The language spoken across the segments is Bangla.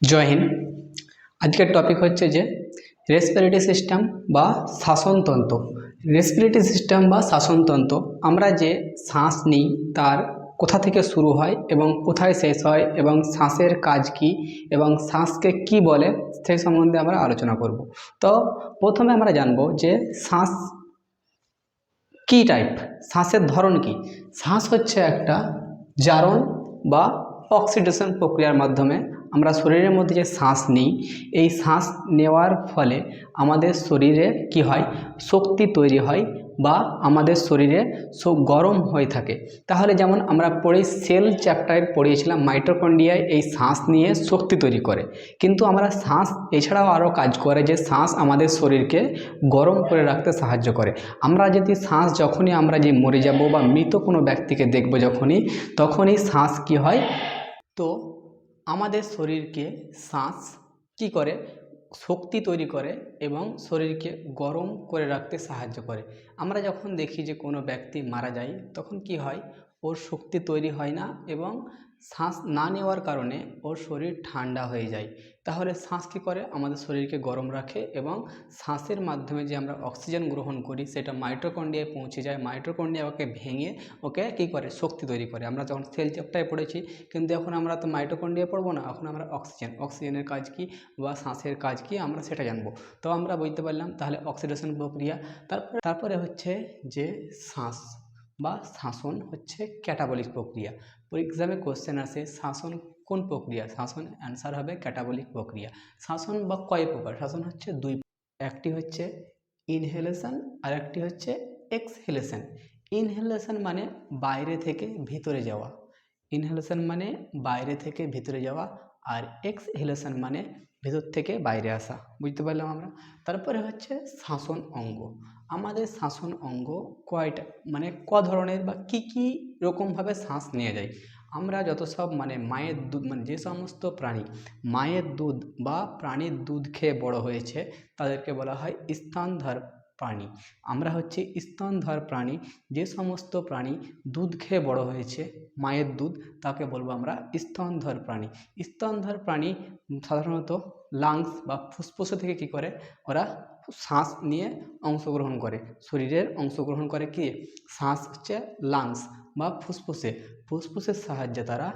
জয় হিন্দ। আজকের টপিক হচ্ছে যে রেসপিরেটরি সিস্টেম বা শ্বাসনতন্ত্র। রেসপিরেটরি সিস্টেম বা শ্বাসনতন্ত্র, আমরা যে শ্বাস নিই তার কোথা থেকে শুরু হয় এবং কোথায় শেষ হয় এবং শ্বাসের কাজ কি এবং শ্বাসকে কি বলে সেই সম্বন্ধে আমরা আলোচনা করব। তো প্রথমে আমরা জানব যে শ্বাস কি টাইপ, শ্বাসের ধরন কি। শ্বাস হচ্ছে একটা জারণ বা অক্সিডেশন প্রক্রিয়ার মাধ্যমে আমরা শরীরের মধ্যে যে শ্বাস নিই, এই শ্বাস নেওয়ার ফলে আমাদের শরীরে কি হয়, শক্তি তৈরি হয় বা আমাদের শরীরে গরম হয়ে থাকে। তাহলে যেমন আমরা সেল চ্যাপ্টারে পড়িয়েছিলাম মাইটোকন্ড্রিয়ায় এই শ্বাস নিয়ে শক্তি তৈরি করে, কিন্তু আমরা শ্বাস এছাড়াও আরও কাজ করে যে শ্বাস আমাদের শরীরকে গরম করে রাখতে সাহায্য করে। আমরা যদি শ্বাস যখনই আমরা যে মরে যাব বা মৃত কোনো ব্যক্তিকে দেখব যখনই, তখনই শ্বাস কি হয়, তো আমাদের শরীরকে শ্বাস কি করে, শক্তি তৈরি করে এবং শরীরকে গরম করে রাখতে সাহায্য করে। আমরা যখন দেখি যে কোনো ব্যক্তি মারা যায় তখন কি হয়, ওর শক্তি তৈরি হয় না এবং শ্বাস না নেওয়ার কারণে ওর শরীর ঠান্ডা হয়ে যায়। তাহলে শ্বাস কী করে, আমাদের শরীরকে গরম রাখে এবং শ্বাসের মাধ্যমে যে আমরা অক্সিজেন গ্রহণ করি সেটা মাইটোকন্ড্রিয়ায় পৌঁছে যায়। মাইটোকন্ড্রিয়া ওকে ভেঙে ওকে কী করে, শক্তি তৈরি করে। আমরা যখন সেল চ্যাপ্টারে পড়েছি, কিন্তু এখন আমরা তো মাইটোকন্ড্রিয়া পড়বো না, এখন আমরা অক্সিজেনের কাজ কী বা শ্বাসের কাজ কী আমরা সেটা জানবো। তো আমরা বুঝতে পারলাম তাহলে অক্সিডেশন প্রক্রিয়া। তারপরে হচ্ছে যে শ্বাস বা শাসন হচ্ছে ক্যাটাবলিক প্রক্রিয়া। এক্সামে কোশ্চেন আসে শাসন কোন প্রক্রিয়া, শাসন অ্যান্সার হবে ক্যাটাবলিক প্রক্রিয়া। শাসন বা কয় প্রকার, শাসন হচ্ছে দুই, একটি হচ্ছে ইনহেলেশন আর একটি হচ্ছে এক্সহেলেশন। ইনহেলেশন মানে বাইরে থেকে ভিতরে যাওয়া, ইনহেলেশন মানে বাইরে থেকে ভিতরে যাওয়া, আর এক্সহেলেশন মানে ভেতর থেকে বাইরে আসা। বুঝতে পারলাম আমরা। তারপরে হচ্ছে শাসন অঙ্গ। আমাদের শাসন অঙ্গ কয়টা, মানে ক ধরনের বা কি রকমভাবে শ্বাস নিয়ে যায়। আমরা যত সব মায়ের দুধ, যে সমস্ত প্রাণী মায়ের দুধ বা প্রাণীর দুধ খেয়ে বড় হয়েছে তাদেরকে বলা হয় স্তনধার প্রাণী। আমরা হচ্ছে স্তনধার প্রাণী। যে সমস্ত প্রাণী দুধ খেয়ে বড় হয়েছে, মায়ের দুধ, তাকে বলবো আমরা স্তনধার প্রাণী। স্তনধার প্রাণী সাধারণত লাংস বা ফুসফুসে থেকে কি করে, ওরা শ্বাস নিয়ে অংশগ্রহণ করে, শরীরের অংশগ্রহণ করে কি, শ্বাস হচ্ছে লাংস বা ফুসফুসের সাহায্যে তারা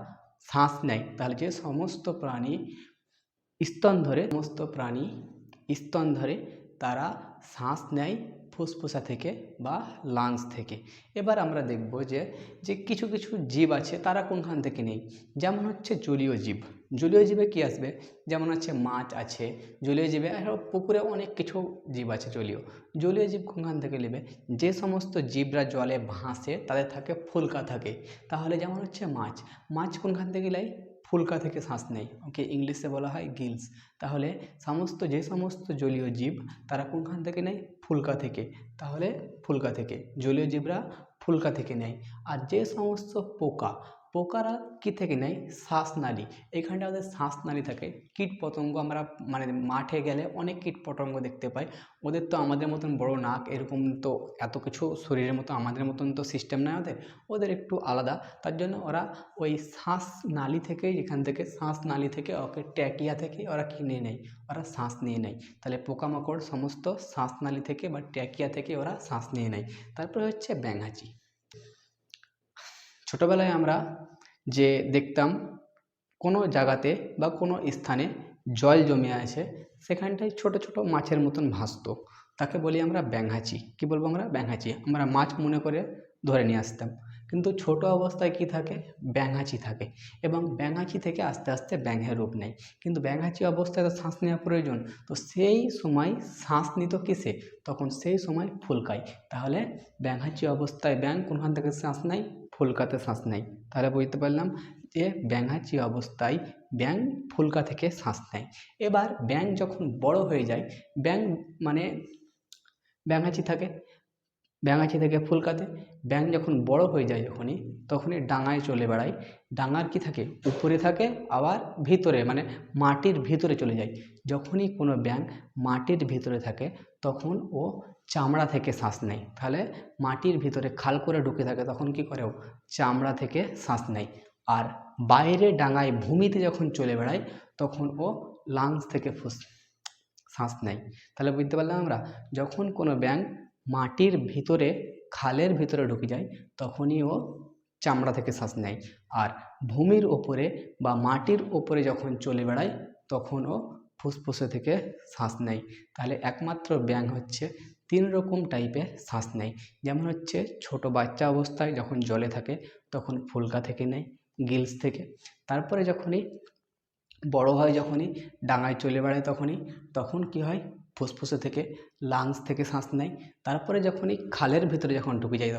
শ্বাস নেয়। তাহলে যে সমস্ত প্রাণী স্তন ধরে তারা শ্বাস নেয় ফুসফুসা থেকে বা লাংস থেকে। এবার আমরা দেখব যে কিছু কিছু জীব আছে তারা কোনখান থেকে নেই। যেমন হচ্ছে জলীয় জীব। জলীয় জীবে কি আসবে, যেমন হচ্ছে মাছ আছে জলীয় জীবে, আর পুকুরে অনেক কিছু জীব আছে জলীয় জীব কোনখান থেকে নেবে, যে সমস্ত জীবরা জলে ভাসে তাদের থাকে ফুলকা থাকে। তাহলে যেমন হচ্ছে মাছ কোনখান থেকে নেয়, ফুলকা থেকে শ্বাস নেয়, ওকে ইংলিশে বলা হয় গিলস। তাহলে যে সমস্ত জলীয় জীব তারা কোনখান থেকে নেয়, ফুলকা থেকে। তাহলে ফুলকা থেকে জলীয় জীবরা ফুলকা থেকে নেয়। আর যে সমস্ত পোকারা কি থেকে নেয়, শ্বাসনালী। এখানটা ওদের শ্বাসনালী থাকে। কীট পতঙ্গ, আমরা মাঠে গেলে অনেক কীট পতঙ্গ দেখতে পাই। ওদের তো আমাদের মতন বড় নাক, এরকম তো এত কিছু শরীরের মতো আমাদের মতন তো সিস্টেম নয় ওদের একটু আলাদা। তার জন্য ওরা ওই শ্বাসনালী থেকে, যেখান থেকে শ্বাসনালী থেকে ওকে ট্যাকিয়া থেকে ওরা কিনে নেয়, ওরা শ্বাস নিয়ে নেয়। তাহলে পোকামাকড় সমস্ত শ্বাসনালী থেকে বা ট্যাকিয়া থেকে ওরা শ্বাস নিয়ে নেয়। তারপরে হচ্ছে ব্যাঙাচি। ছোটোবেলায় আমরা যে দেখতাম কোনো জায়গাতে বা কোনো স্থানে জল জমে আছে, সেখানটায় ছোট ছোট মাছের মতন ভাসতো, তাকে বলি আমরা ব্যাঙাচি। কি বলবো আমরা, ব্যাঙাচি। আমরা মাছ মনে করে ধরে নিয়ে আসতাম, কিন্তু ছোট অবস্থায় কি থাকে, ব্যাঙাচি থাকে এবং ব্যাঙাচি থেকে আস্তে আস্তে ব্যাঙের রূপ নেয়। কিন্তু ব্যাঙাচি অবস্থায় তো শ্বাস নেওয়া প্রয়োজন, তো সেই সময় শ্বাস নিত কিসে, তখন সেই সময় ফুলকায়। তাহলে ব্যাঙাচি অবস্থায় ব্যাঙ কোনখান থেকে শ্বাস নেয়, ফুলকাতে শ্বাস নেয়। তাহলে বুঝতে পারলাম যে ব্যাঙাচি অবস্থায় ব্যাঙ ফুলকা থেকে শ্বাস নেয়। এবার ব্যাঙ যখন বড় হয়ে যায়, ব্যাঙাচি থেকে ফুলকাতে, ব্যাঙ যখন বড় হয়ে যায় তখনই ডাঙায় চলে বেড়ায়। ডাঙার কি থাকে, উপরে থাকে, আবার ভিতরে মাটির ভিতরে চলে যায়। যখনই কোনো ব্যাঙ মাটির ভিতরে থাকে তখন ও চামড়া থেকে শ্বাস নেয়। তাহলে মাটির ভিতরে খাল করে ঢুকে থাকে, তখন কি করে, ও চামড়া থেকে শ্বাস নেয়। আর বাইরে ডাঙায় ভূমিতে যখন চলে বেড়ায় তখন ও লাংস থেকে শ্বাস নেয়। তাহলে বুঝতে পারলাম আমরা, যখন কোনো ব্যাঙ মাটির ভিতরে খালের ভিতরে ঢুকে যায় তখনই ও চামড়া থেকে শ্বাস নেয়, আর ভূমির ওপরে বা মাটির ওপরে যখন চলে বেড়ায় তখন ও ফুসফুসে থেকে শ্বাস নেয়। তাহলে একমাত্র ব্যাঙ হচ্ছে 3 রকম টাইপের শ্বাস নেয়। যেমন হচ্ছে ছোট বাচ্চা অবস্থায় যখন জলে থাকে তখন ফুলকা থেকে নেয়, গিলস থেকে। তারপরে যখনই বড় হয়, যখনই ডাঙায় চলে বেড়ায় তখন কি হয়, ফুসফুসে থেকে, লাংস থেকে শ্বাস নেয়। তারপরে যখনই খালের ভিতরে যখন ঢুকে যায়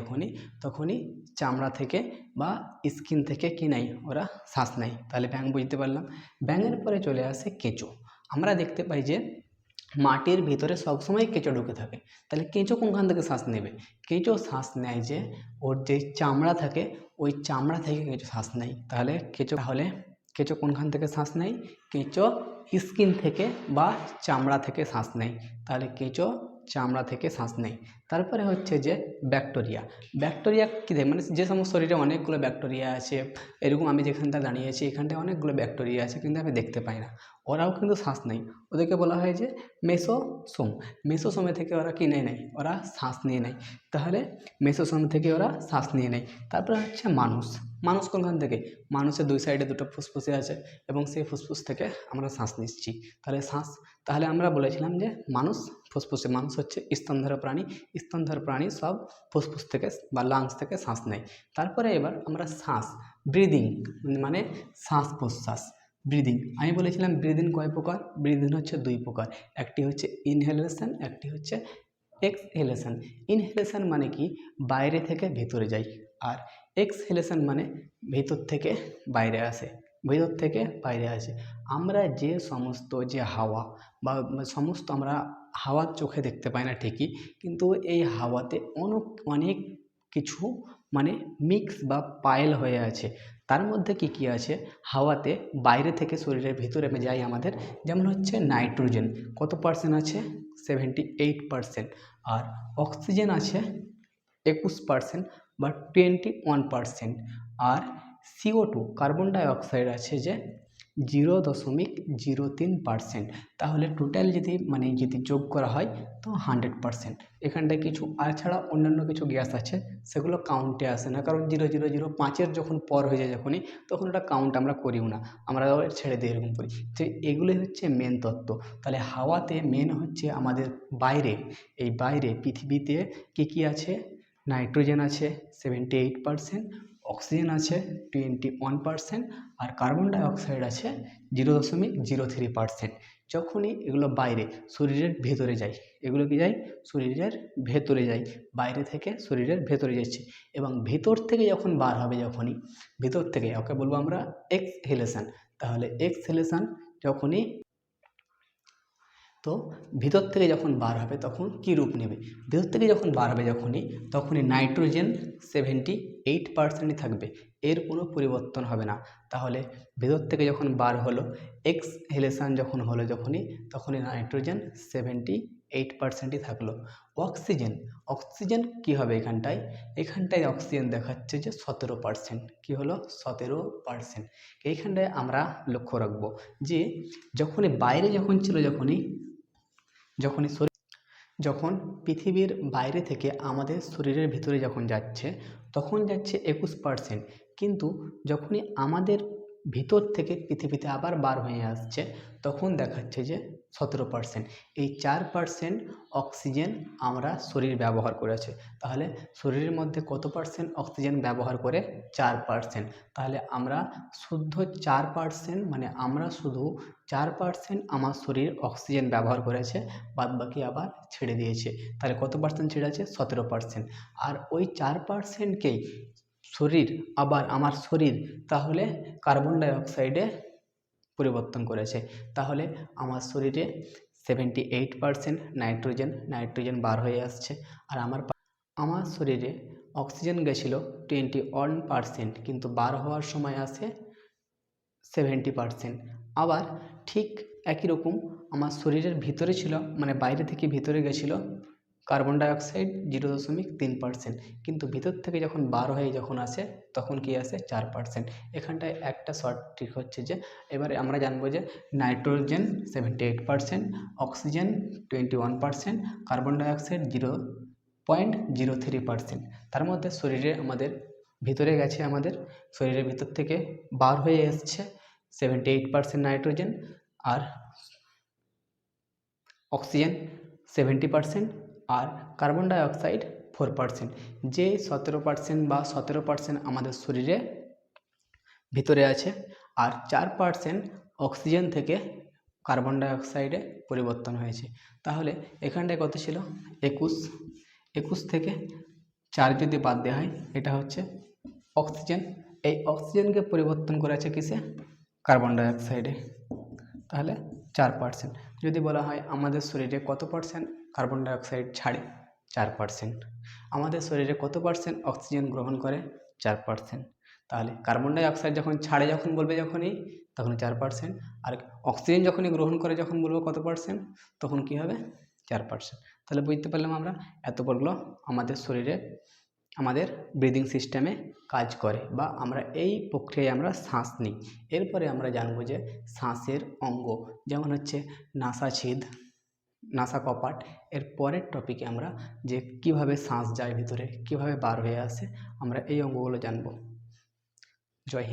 তখনই চামড়া থেকে বা স্কিন থেকে কি নেয়, ওরা শ্বাস নেয়। তাহলে ব্যাঙ বুঝতে পারলাম। ব্যাঙের পরে চলে আসে কেঁচো। আমরা দেখতে পাই যে মাটির ভিতরে সবসময় কেঁচো ঢুকে থাকে। তাহলে কেঁচো কোনখান থেকে শ্বাস নেবে? কেঁচো শ্বাস নেয় যে ওর যে চামড়া থাকে ওই চামড়া থেকে কেঁচো শ্বাস নেয়। তাহলে কেঁচো কোনখান থেকে শ্বাস নেয়? কেঁচো স্কিন থেকে বা চামড়া থেকে শ্বাস নেয়। তাহলে কেঁচো চামড়া থেকে শ্বাস নেয়। তারপরে হচ্ছে যে ব্যাকটেরিয়া কী দেয়, মানে যে সমস্ত শরীরে অনেকগুলো ব্যাকটেরিয়া আছে, এরকম আমি যেখানটা দাঁড়িয়ে আছি এখানটায় অনেকগুলো ব্যাকটেরিয়া আছে কিন্তু আমি দেখতে পাই না, ওরাও কিন্তু শ্বাস নেয়। ওদেরকে বলা হয় যে মেসোসোমে থেকে ওরা কি নেয়, ওরা শ্বাস নিয়ে নেয়। তাহলে মেসোসোম থেকে ওরা শ্বাস নিয়ে নেয়। তারপরে হচ্ছে মানুষ কোনখান থেকে? মানুষের 2 সাইডে 2টো ফুসফুসে আছে এবং সেই ফুসফুস থেকে আমরা শ্বাস নিচ্ছি। তাহলে আমরা বলেছিলাম যে মানুষ হচ্ছে স্তনধারী প্রাণী সব ফুসফুস থেকে বা লাংস থেকে শ্বাস নেয়। তারপরে এবার আমরা ব্রিদিং, মানে শ্বাস প্রশ্বাস, ব্রিদিং। আমি বলেছিলাম ব্রিদিং কয় প্রকার? ব্রিদিং হচ্ছে 2 প্রকার, একটি হচ্ছে ইনহেলেশন, একটি হচ্ছে এক্সহেলেশন। ইনহেলেশন মানে কি, বাইরে থেকে ভেতরে যায়, আর এক্সহেলেশন মানে ভেতর থেকে বাইরে আসে। আমরা যে সমস্ত হাওয়া বা সমস্ত আমরা হাওয়ার চোখে দেখতে পাই না ঠিকই, কিন্তু এই হাওয়াতে অনেক কিছু মানে মিক্স বা পায়েল হয়ে আছে। তার মধ্যে কি আছে? হাওয়াতে বাইরে থেকে শরীরের ভিতরে যায় আমাদের, যেমন হচ্ছে নাইট্রোজেন কত পার্সেন্ট আছে? 78%। আর অক্সিজেন আছে 21% বা 21%। আর CO2 কার্বন ডাইঅক্সাইড আছে যে 0.03%। তাহলে টোটাল যদি যোগ করা হয় তো 100%। এখানটায় কিছু ছাড়া অন্যান্য কিছু গ্যাস আছে, সেগুলো কাউন্টে আসে না, কারণ 0.005 যখন পর হয়ে যায় তখন ওটা কাউন্ট আমরা করিও না, আমরা ছেড়ে দিয়ে এরকম করি। তো এগুলোই হচ্ছে মেন তত্ত্ব। তাহলে হাওয়াতে মেন হচ্ছে আমাদের বাইরে পৃথিবীতে কি আছে? নাইট্রোজেন আছে 78%, অক্সিজেন আছে 21%, আর কার্বন ডাইঅক্সাইড আছে 0.03%। যখনই এগুলো বাইরে শরীরের ভেতরে যায়, এগুলো কি যায়? শরীরের ভেতরে যায়, বাইরে থেকে শরীরের ভেতরে যাচ্ছে, এবং ভেতর থেকে যখন বার হবে, ভেতর থেকে ওকে বলবো আমরা এক্সহেলেশন। তাহলে এক্সহেলেশন যখনই তো ভিতর থেকে যখন বার হবে তখন কি রূপ নেবে? ভিতর থেকে যখন বার হবে তখনই নাইট্রোজেন 78%ই থাকবে, এর কোনো পরিবর্তন হবে না। তাহলে ভেতর থেকে যখন বার হলো, এক্সহেলেশন যখন হলো তখনই নাইট্রোজেন 78%ই থাকলো। অক্সিজেন কি হবে? এখানটায় অক্সিজেন দেখাচ্ছে যে 17%। কি হলো? 17%। এইখানটায় আমরা লক্ষ্য রাখবো যে যখনই বাইরে ছিল, যখন পৃথিবীর বাইরে থেকে আমাদের শরীরের ভিতরে যখন যাচ্ছে 21%, কিন্তু যখনই আমাদের ভিতর থেকে পৃথিবীতে আবার বার হয়ে আসছে তখন দেখাচ্ছে যে 17%। এই 4% অক্সিজেন আমরা শরীর ব্যবহার করেছে। তাহলে শরীরের মধ্যে কত পার্সেন্ট অক্সিজেন ব্যবহার করে? 4%। তাহলে আমরা শুদ্ধ 4%, মানে আমরা শুধু 4% আমার শরীর অক্সিজেন ব্যবহার করেছে, বাদবাকি আবার ছেড়ে দিয়েছে। তাহলে কত পার্সেন্ট ছেড়ে আছে? 17%। আর ওই 4%কেই আমার শরীর তাহলে কার্বন ডাইঅক্সাইডে পরিবর্তন করেছে। তাহলে আমার শরীরে 78% নাইট্রোজেন বার হয়ে আসছে, আর আমার শরীরে অক্সিজেন গেছিল 21%, কিন্তু বার হওয়ার সময় আসে 70%। আবার ঠিক একই রকম আমার শরীরের ভিতরে ছিল, মানে বাইরে থেকে ভিতরে গেছিলো কার্বন ডাইঅক্সাইড 0.3%, কিন্তু ভিতর থেকে যখন বার হয়ে যখন আসে তখন কি আসে 4%। এখানটায় একটা শর্ট ট্রিক হচ্ছে যে এবারে আমরা জানবো যে নাইট্রোজেন 78%, অক্সিজেন 21%, কার্বন ডাইঅক্সাইড 0.03%। তার মধ্যে শরীরে আমাদের ভিতরে গেছে, আমাদের শরীরের ভিতর থেকে বার হয়ে এসছে 78% নাইট্রোজেন আর অক্সিজেন 70% আর কার্বন ডাইঅক্সাইড 4%। যে 17% বা 17% আমাদের শরীরে ভিতরে আছে, আর 4% অক্সিজেন থেকে কার্বন ডাইঅক্সাইডে পরিবর্তন হয়েছে। তাহলে এখানটায় কত ছিল? 21 থেকে 4 যদি বাদ দেওয়া হয়, এটা হচ্ছে অক্সিজেন। এই অক্সিজেনকে পরিবর্তন করেছে কিসে? কার্বন ডাইঅক্সাইডে। তাহলে 4%। যদি বলা হয় আমাদের শরীরে কত পার্সেন্ট কার্বন ডাইঅক্সাইড ছাড়ে? 4%। আমাদের শরীরে কত পার্সেন্ট অক্সিজেন গ্রহণ করে? 4%। তাহলে কার্বন ডাইঅক্সাইড যখন ছাড়ে যখন বলবে যখনই, তখন 4%, আর অক্সিজেন যখনই গ্রহণ করে যখন বলবো কত পার্সেন্ট, তখন কি হবে? 4%। তাহলে বুঝতে পারলাম আমরা এতগুলো আমাদের শরীরে আমাদের ব্রিদিং সিস্টেমে কাজ করে, বা আমরা এই প্রক্রিয়ায় আমরা শ্বাস নিই। এরপরে আমরা জানবো যে শ্বাসের অঙ্গ, যেমন হচ্ছে নাসাছিদ, নাসা কপাট। এর পরের টপিকে আমরা যে কিভাবে শ্বাস যায় ভিতরে, কিভাবে বার হয়ে আসে, আমরা এই অঙ্গগুলো জানবো। জয় হিন্দ।